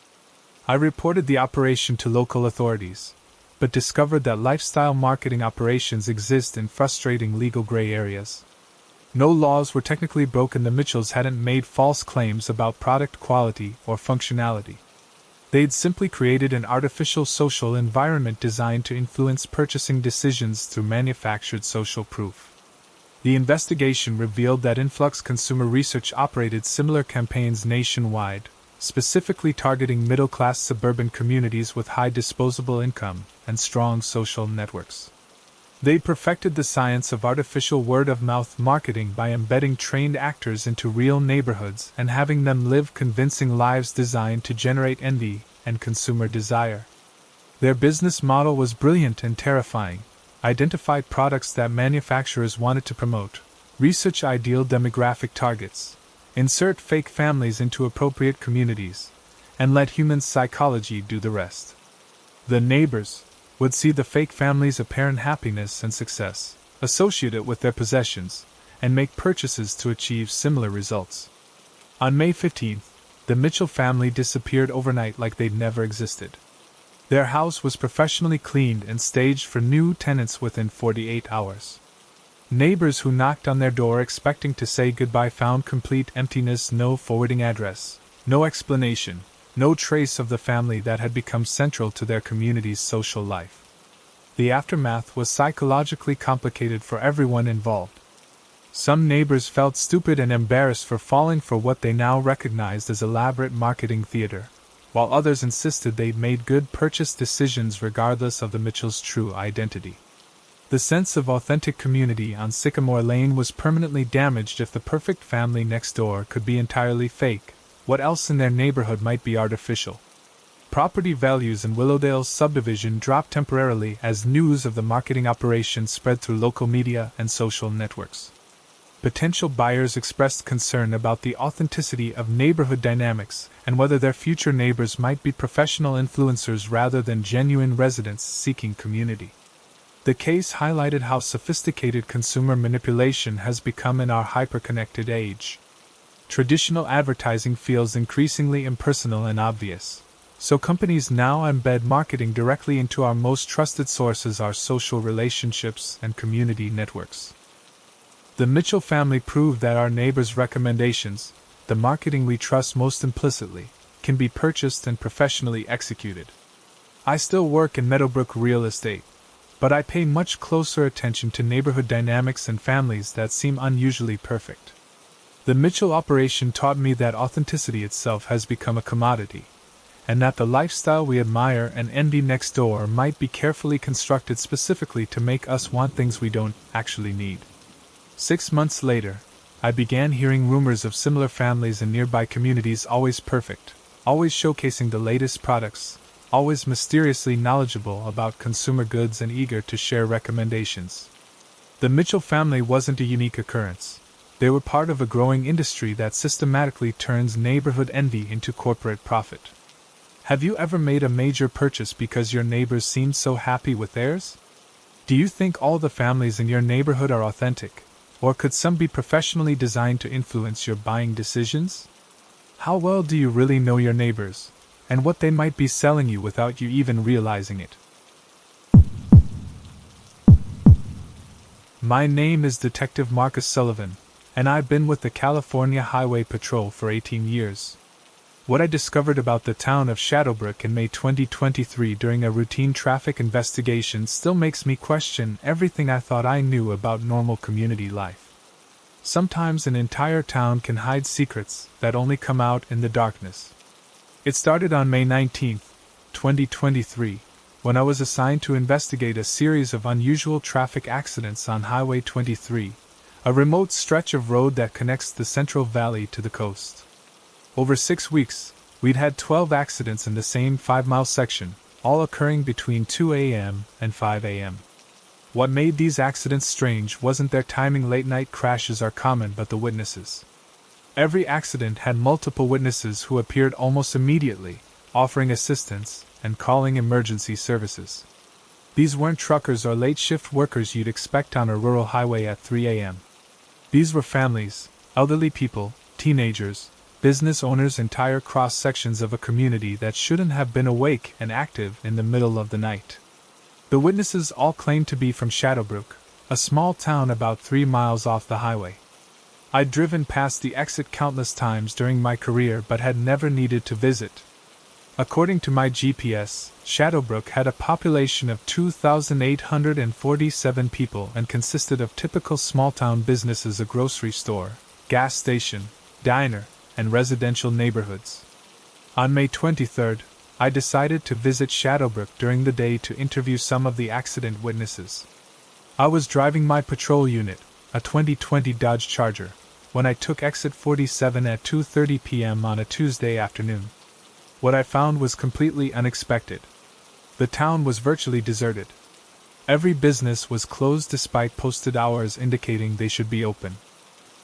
I reported the operation to local authorities, but discovered that lifestyle marketing operations exist in frustrating legal gray areas. No laws were technically broken. The Mitchells hadn't made false claims about product quality or functionality. They'd simply created an artificial social environment designed to influence purchasing decisions through manufactured social proof. The investigation revealed that Influx Consumer Research operated similar campaigns nationwide, specifically targeting middle-class suburban communities with high disposable income and strong social networks. They perfected the science of artificial word-of-mouth marketing by embedding trained actors into real neighborhoods and having them live convincing lives designed to generate envy and consumer desire. Their business model was brilliant and terrifying. Identify products that manufacturers wanted to promote, research ideal demographic targets, insert fake families into appropriate communities, and let human psychology do the rest. The neighbors would see the fake family's apparent happiness and success, associate it with their possessions, and make purchases to achieve similar results. On May 15th, the Mitchell family disappeared overnight like they'd never existed. Their house was professionally cleaned and staged for new tenants within 48 hours. Neighbors who knocked on their door expecting to say goodbye found complete emptiness, no forwarding address, no explanation, no trace of the family that had become central to their community's social life. The aftermath was psychologically complicated for everyone involved. Some neighbors felt stupid and embarrassed for falling for what they now recognized as elaborate marketing theater, while others insisted they'd made good purchase decisions regardless of the Mitchell's true identity. The sense of authentic community on Sycamore Lane was permanently damaged. If the perfect family next door could be entirely fake, what else in their neighborhood might be artificial? Property values in Willowdale's subdivision dropped temporarily as news of the marketing operation spread through local media and social networks. Potential buyers expressed concern about the authenticity of neighborhood dynamics and whether their future neighbors might be professional influencers rather than genuine residents seeking community. The case highlighted how sophisticated consumer manipulation has become in our hyper-connected age. Traditional advertising feels increasingly impersonal and obvious, so companies now embed marketing directly into our most trusted sources, our social relationships and community networks. The Mitchell family proved that our neighbors' recommendations, the marketing we trust most implicitly, can be purchased and professionally executed. I still work in Meadowbrook real estate, but I pay much closer attention to neighborhood dynamics and families that seem unusually perfect. The Mitchell operation taught me that authenticity itself has become a commodity, and that the lifestyle we admire and envy next door might be carefully constructed specifically to make us want things we don't actually need. 6 months later, I began hearing rumors of similar families in nearby communities, always perfect, always showcasing the latest products, always mysteriously knowledgeable about consumer goods and eager to share recommendations. The Mitchell family wasn't a unique occurrence. They were part of a growing industry that systematically turns neighborhood envy into corporate profit. Have you ever made a major purchase because your neighbors seemed so happy with theirs? Do you think all the families in your neighborhood are authentic, or could some be professionally designed to influence your buying decisions? How well do you really know your neighbors, and what they might be selling you without you even realizing it? My name is Detective Marcus Sullivan, and I've been with the California Highway Patrol for 18 years. What I discovered about the town of Shadowbrook in May 2023 during a routine traffic investigation still makes me question everything I thought I knew about normal community life. Sometimes an entire town can hide secrets that only come out in the darkness. It started on May 19, 2023, when I was assigned to investigate a series of unusual traffic accidents on Highway 23, a remote stretch of road that connects the Central Valley to the coast. Over 6 weeks, we'd had 12 accidents in the same 5-mile section, all occurring between 2 a.m. and 5 a.m. What made these accidents strange wasn't their timing. Late-night crashes are common, but the witnesses. Every accident had multiple witnesses who appeared almost immediately, offering assistance and calling emergency services. These weren't truckers or late-shift workers you'd expect on a rural highway at 3 a.m. These were families, elderly people, teenagers, business owners, entire cross-sections of a community that shouldn't have been awake and active in the middle of the night. The witnesses all claimed to be from Shadowbrook, a small town about 3 miles off the highway. I'd driven past the exit countless times during my career but had never needed to visit. According to my GPS, Shadowbrook had a population of 2,847 people and consisted of typical small-town businesses: a grocery store, gas station, diner, and residential neighborhoods. On May 23rd, I decided to visit Shadowbrook during the day to interview some of the accident witnesses. I was driving my patrol unit, a 2020 Dodge Charger, when I took exit 47 at 2:30 p.m. on a Tuesday afternoon. What I found was completely unexpected. The town was virtually deserted. Every business was closed despite posted hours indicating they should be open.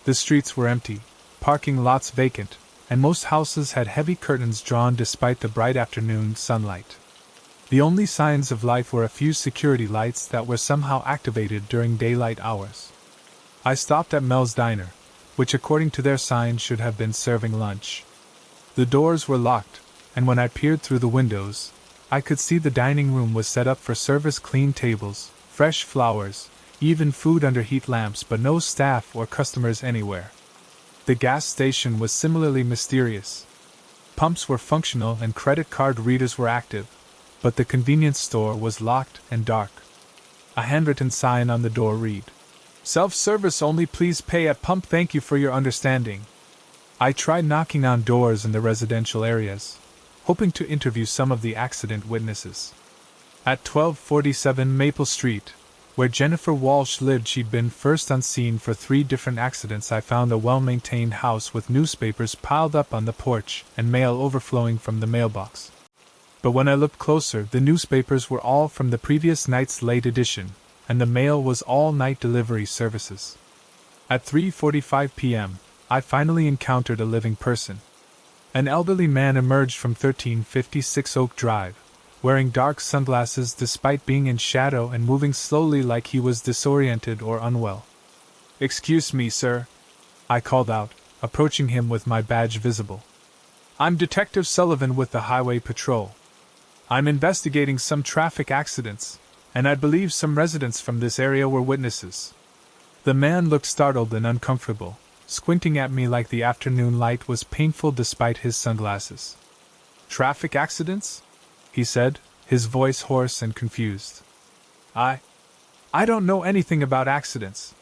The streets were empty, parking lots vacant, and most houses had heavy curtains drawn despite the bright afternoon sunlight. The only signs of life were a few security lights that were somehow activated during daylight hours. I stopped at Mel's Diner, which according to their sign should have been serving lunch. The doors were locked, and when I peered through the windows, I could see the dining room was set up for service: clean tables, fresh flowers, even food under heat lamps, but no staff or customers anywhere. The gas station was similarly mysterious. Pumps were functional and credit card readers were active, but the convenience store was locked and dark. A handwritten sign on the door read, "Self-service only, please pay at pump, thank you for your understanding." I tried knocking on doors in the residential areas, hoping to interview some of the accident witnesses. At 1247 Maple Street, where Jennifer Walsh lived, she'd been first on scene for 3 different accidents. I found a well-maintained house with newspapers piled up on the porch and mail overflowing from the mailbox. But when I looked closer, the newspapers were all from the previous night's late edition, and the mail was all night delivery services. At 3:45 p.m., I finally encountered a living person. An elderly man emerged from 1356 Oak Drive, wearing dark sunglasses despite being in shadow and moving slowly like he was disoriented or unwell. "Excuse me, sir," I called out, approaching him with my badge visible. "I'm Detective Sullivan with the Highway Patrol. I'm investigating some traffic accidents, and I believe some residents from this area were witnesses." The man looked startled and uncomfortable, squinting at me like the afternoon light was painful despite his sunglasses. "Traffic accidents?" he said, his voice hoarse and confused. I don't know anything about accidents.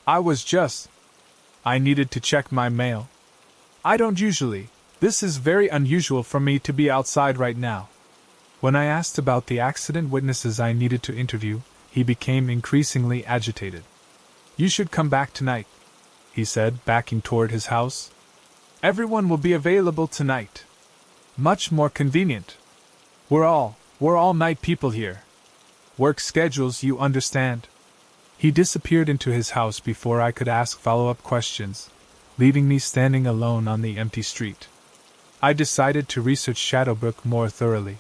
I needed to check my mail. I don't usually. This is very unusual for me to be outside right now." When I asked about the accident witnesses I needed to interview, he became increasingly agitated. "You should come back tonight," he said, backing toward his house. "Everyone will be available tonight. Much more convenient. We're all night people here. Work schedules, you understand." He disappeared into his house before I could ask follow-up questions, leaving me standing alone on the empty street. I decided to research Shadowbrook more thoroughly.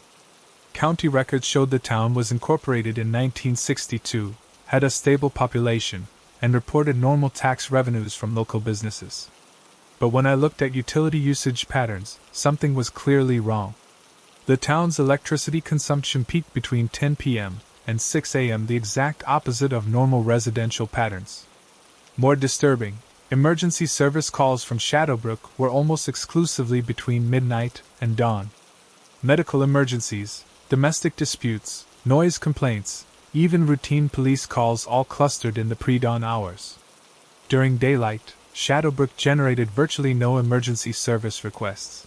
County records showed the town was incorporated in 1962, had a stable population, and reported normal tax revenues from local businesses. But when I looked at utility usage patterns, something was clearly wrong. The town's electricity consumption peaked between 10 p.m. and 6 a.m., the exact opposite of normal residential patterns. More disturbing, emergency service calls from Shadowbrook were almost exclusively between midnight and dawn. Medical emergencies, domestic disputes, noise complaints, even routine police calls all clustered in the pre-dawn hours. During daylight, Shadowbrook generated virtually no emergency service requests.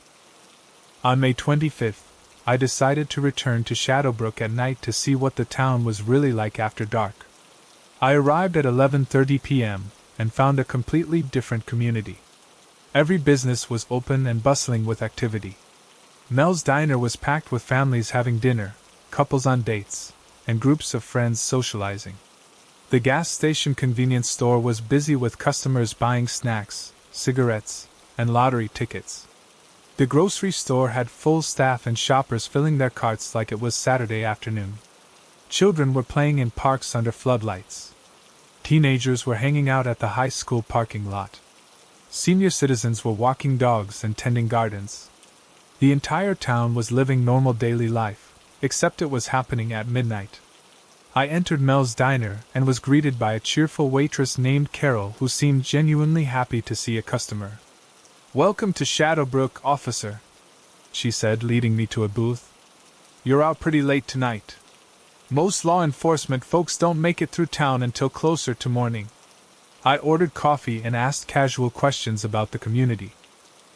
On May 25th, I decided to return to Shadowbrook at night to see what the town was really like after dark. I arrived at 11:30 p.m. and found a completely different community. Every business was open and bustling with activity. Mel's Diner was packed with families having dinner, couples on dates, and groups of friends socializing. The gas station convenience store was busy with customers buying snacks, cigarettes, and lottery tickets. The grocery store had full staff and shoppers filling their carts like it was Saturday afternoon. Children were playing in parks under floodlights. Teenagers were hanging out at the high school parking lot. Senior citizens were walking dogs and tending gardens. The entire town was living normal daily life, except it was happening at midnight. I entered Mel's Diner and was greeted by a cheerful waitress named Carol who seemed genuinely happy to see a customer. "Welcome to Shadowbrook, officer," she said, leading me to a booth. "You're out pretty late tonight. Most law enforcement folks don't make it through town until closer to morning." I ordered coffee and asked casual questions about the community.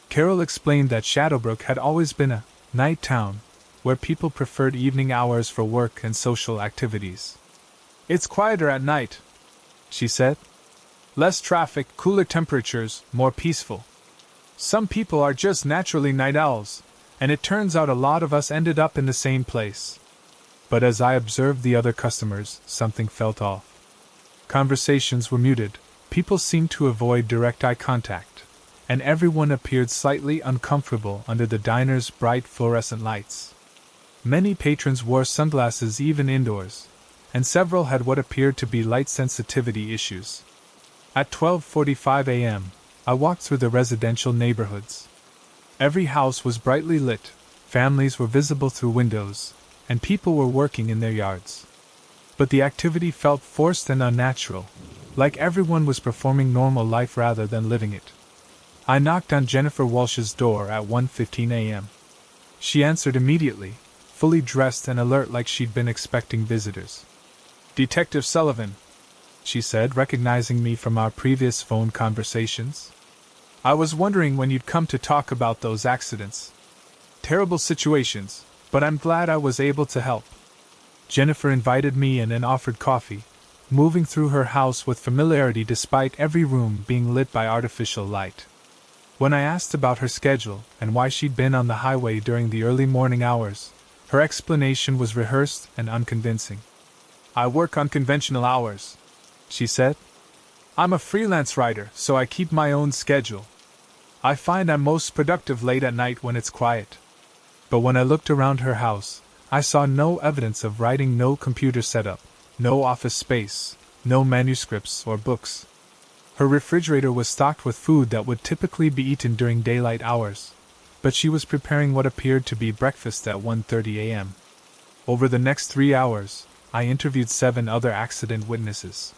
Carol explained that Shadowbrook had always been a night town, where people preferred evening hours for work and social activities. "It's quieter at night," she said. "Less traffic, cooler temperatures, more peaceful. Some people are just naturally night owls, and it turns out a lot of us ended up in the same place." But as I observed the other customers, something felt off. Conversations were muted, people seemed to avoid direct eye contact, and everyone appeared slightly uncomfortable under the diner's bright fluorescent lights. Many patrons wore sunglasses even indoors, and several had what appeared to be light sensitivity issues. At 12:45 a.m., I walked through the residential neighborhoods. Every house was brightly lit, families were visible through windows, and people were working in their yards. But the activity felt forced and unnatural, like everyone was performing normal life rather than living it. I knocked on Jennifer Walsh's door at 1:15 a.m. She answered immediately, fully dressed and alert like she'd been expecting visitors. "Detective Sullivan," she said, recognizing me from our previous phone conversations. "I was wondering when you'd come to talk about those accidents. Terrible situations, but I'm glad I was able to help." Jennifer invited me in and offered coffee, moving through her house with familiarity despite every room being lit by artificial light. When I asked about her schedule and why she'd been on the highway during the early morning hours, her explanation was rehearsed and unconvincing. "I work unconventional hours," she said. "I'm a freelance writer, so I keep my own schedule. I find I'm most productive late at night when it's quiet." But when I looked around her house, I saw no evidence of writing, no computer setup, no office space, no manuscripts or books. Her refrigerator was stocked with food that would typically be eaten during daylight hours, but she was preparing what appeared to be breakfast at 1:30 a.m. Over the next 3 hours, I interviewed 7 other accident witnesses.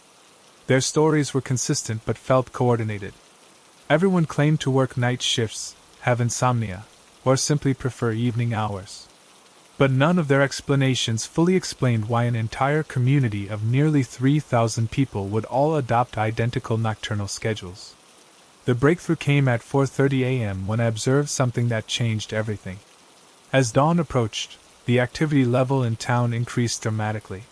Their stories were consistent but felt coordinated. Everyone claimed to work night shifts, have insomnia, or simply prefer evening hours. But none of their explanations fully explained why an entire community of nearly 3,000 people would all adopt identical nocturnal schedules. The breakthrough came at 4:30 a.m. when I observed something that changed everything. As dawn approached, the activity level in town increased dramatically.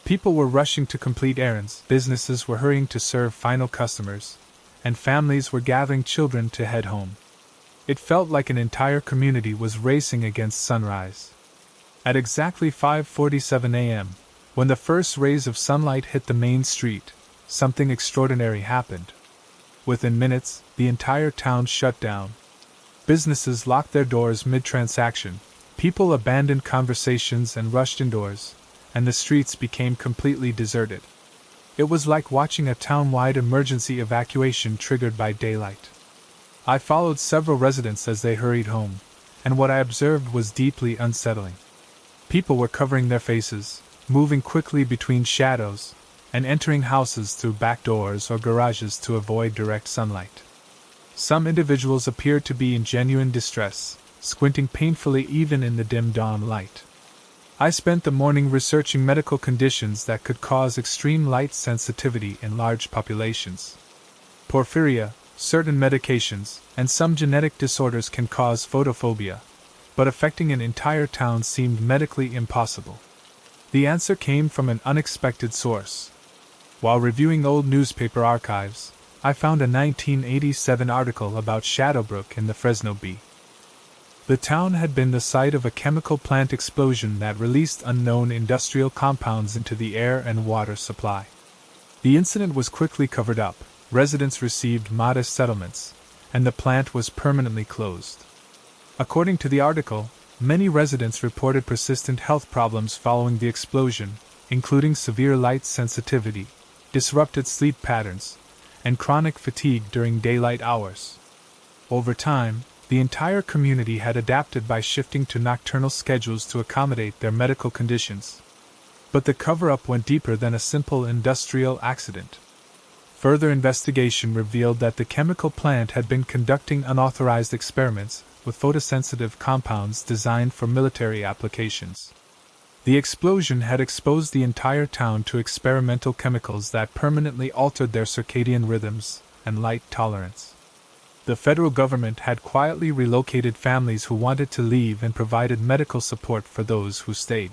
People were rushing to complete errands, businesses were hurrying to serve final customers, and families were gathering children to head home. It felt like an entire community was racing against sunrise. At exactly 5:47 a.m., when the first rays of sunlight hit the main street, something extraordinary happened. Within minutes, the entire town shut down. Businesses locked their doors mid-transaction, people abandoned conversations and rushed indoors, and the streets became completely deserted. It was like watching a town-wide emergency evacuation triggered by daylight. I followed several residents as they hurried home, and what I observed was deeply unsettling. People were covering their faces, moving quickly between shadows, and entering houses through back doors or garages to avoid direct sunlight. Some individuals appeared to be in genuine distress, squinting painfully even in the dim dawn light. I spent the morning researching medical conditions that could cause extreme light sensitivity in large populations. Porphyria, certain medications, and some genetic disorders can cause photophobia, but affecting an entire town seemed medically impossible. The answer came from an unexpected source. While reviewing old newspaper archives, I found a 1987 article about Shadowbrook in the Fresno Bee. The town had been the site of a chemical plant explosion that released unknown industrial compounds into the air and water supply. The incident was quickly covered up, residents received modest settlements, and the plant was permanently closed. According to the article, many residents reported persistent health problems following the explosion, including severe light sensitivity, disrupted sleep patterns, and chronic fatigue during daylight hours. Over time, the entire community had adapted by shifting to nocturnal schedules to accommodate their medical conditions. But the cover-up went deeper than a simple industrial accident. Further investigation revealed that the chemical plant had been conducting unauthorized experiments with photosensitive compounds designed for military applications. The explosion had exposed the entire town to experimental chemicals that permanently altered their circadian rhythms and light tolerance. The federal government had quietly relocated families who wanted to leave and provided medical support for those who stayed.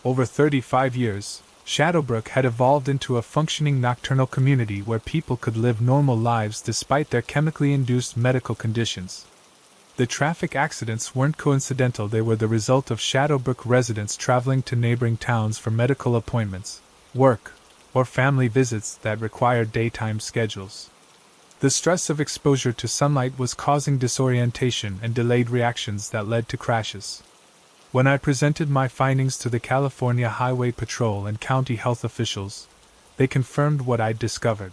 Over 35 years, Shadowbrook had evolved into a functioning nocturnal community where people could live normal lives despite their chemically induced medical conditions. The traffic accidents weren't coincidental, they were the result of Shadowbrook residents traveling to neighboring towns for medical appointments, work, or family visits that required daytime schedules. The stress of exposure to sunlight was causing disorientation and delayed reactions that led to crashes. When I presented my findings to the California Highway Patrol and county health officials, they confirmed what I'd discovered.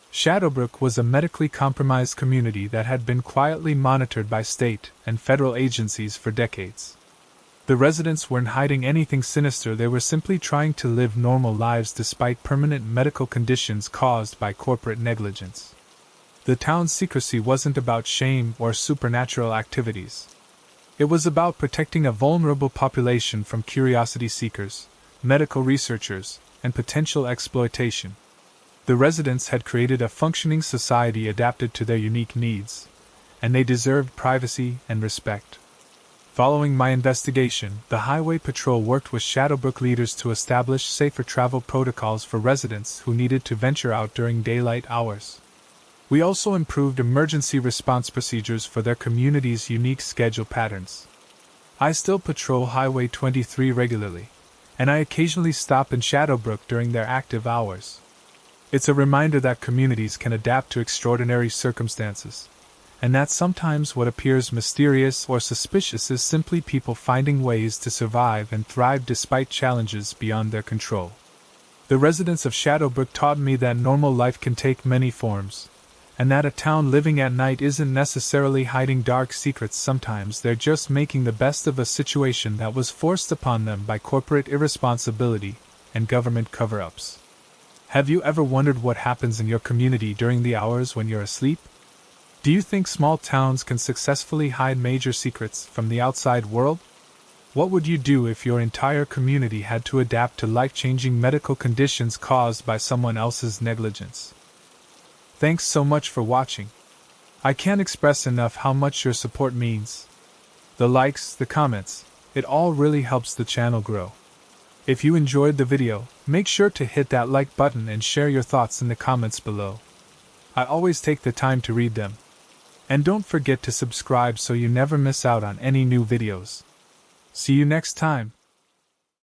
Shadowbrook was a medically compromised community that had been quietly monitored by state and federal agencies for decades. The residents weren't hiding anything sinister, they were simply trying to live normal lives despite permanent medical conditions caused by corporate negligence. The town's secrecy wasn't about shame or supernatural activities. It was about protecting a vulnerable population from curiosity seekers, medical researchers, and potential exploitation. The residents had created a functioning society adapted to their unique needs, and they deserved privacy and respect. Following my investigation, the Highway Patrol worked with Shadowbrook leaders to establish safer travel protocols for residents who needed to venture out during daylight hours. We also improved emergency response procedures for their community's unique schedule patterns. I still patrol Highway 23 regularly, and I occasionally stop in Shadowbrook during their active hours. It's a reminder that communities can adapt to extraordinary circumstances, and that sometimes what appears mysterious or suspicious is simply people finding ways to survive and thrive despite challenges beyond their control. The residents of Shadowbrook taught me that normal life can take many forms, and that a town living at night isn't necessarily hiding dark secrets. Sometimes they're just making the best of a situation that was forced upon them by corporate irresponsibility and government cover-ups. Have you ever wondered what happens in your community during the hours when you're asleep? Do you think small towns can successfully hide major secrets from the outside world? What would you do if your entire community had to adapt to life-changing medical conditions caused by someone else's negligence? Thanks so much for watching. I can't express enough how much your support means. The likes, the comments, it all really helps the channel grow. If you enjoyed the video, make sure to hit that like button and share your thoughts in the comments below. I always take the time to read them. And don't forget to subscribe so you never miss out on any new videos. See you next time.